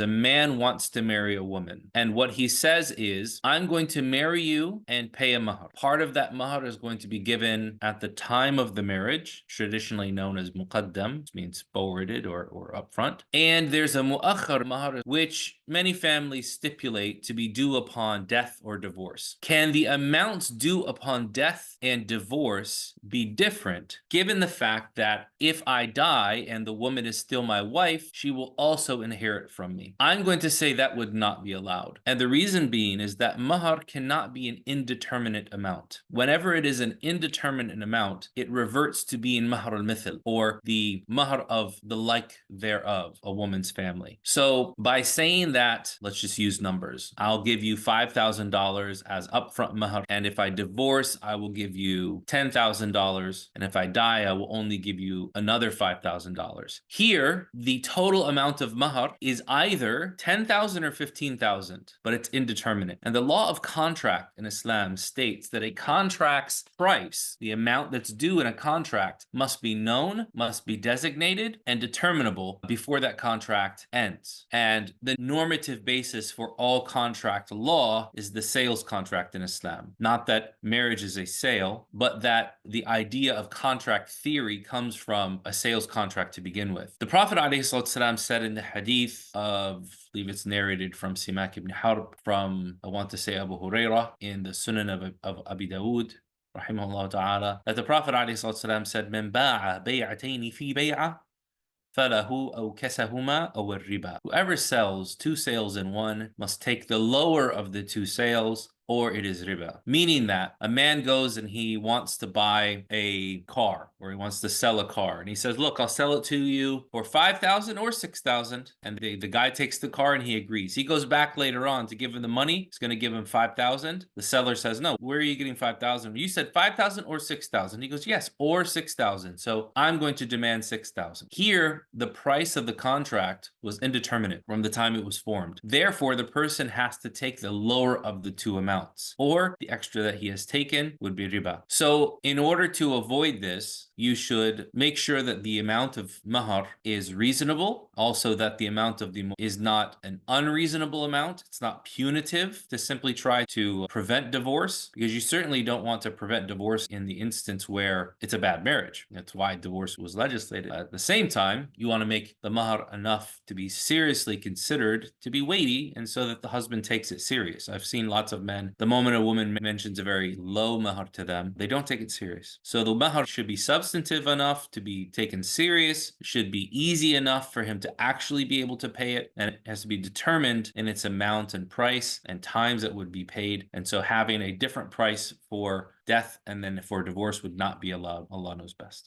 The man wants to marry a woman. And what he says is, I'm going to marry you and pay a mahr. Part of that mahr is going to be given at the time of the marriage, traditionally known as muqaddam, which means forwarded or upfront. And there's a mu'akhar mahr, which many families stipulate to be due upon death or divorce. Can the amounts due upon death and divorce be different, given the fact that if I die and the woman is still my wife, she will also inherit from me? I'm going to say that would not be allowed. And the reason being is that mahr cannot be an indeterminate amount. Whenever it is an indeterminate amount, it reverts to being mahr al-mithil, or the mahr of the like thereof, a woman's family. So by saying that, let's just use numbers. I'll give you $5,000 as upfront mahr, and if I divorce, I will give you $10,000, and if I die, I will only give you another $5,000. Here, the total amount of mahr is either 10,000 or 15,000, but it's indeterminate. And the law of contract in Islam states that a contract's price, the amount that's due in a contract, must be known, must be designated, and determinable before that contract ends. And the normative basis for all contract law is the sales contract in Islam. Not that marriage is a sale, but that the idea of contract theory comes from a sales contract to begin with. The Prophet ﷺ said in the hadith of, I believe it's narrated from Simak ibn Harb, from, I want to say, Abu Hurairah in the Sunan of Abi Dawood, rahimahullah ta'ala, that the Prophet ﷺ said, "Man ba'a bay'atayn fi bay'a falahu aw kasahuma aw riba." Whoever sells two sales in one must take the lower of the two sales, or it is riba. Meaning that a man goes and he wants to buy a car, or he wants to sell a car, and he says, look, I'll sell it to you for 5,000 or 6,000. And the guy takes the car and he agrees. He goes back later on to give him the money. He's going to give him 5,000. The seller says, no, where are you getting 5,000? You said 5,000 or 6,000. He goes, yes, or 6,000. So I'm going to demand 6,000. Here, the price of the contract was indeterminate from the time it was formed. Therefore, the person has to take the lower of the two amounts, or the extra that he has taken would be riba. So in order to avoid this, you should make sure that the amount of mahr is reasonable. Also, that the amount of the is not an unreasonable amount. It's not punitive to simply try to prevent divorce, because you certainly don't want to prevent divorce in the instance where it's a bad marriage. That's why divorce was legislated. At the same time, you want to make the mahr enough to be seriously considered, to be weighty, and so that the husband takes it serious. I've seen lots of men, the moment a woman mentions a very low mahr to them, they don't take it serious. So the mahr should be substantive enough to be taken serious, should be easy enough for him to actually be able to pay it, and it has to be determined in its amount and price and times it would be paid. And so having a different price for death and then for divorce would not be allowed. Allah knows best.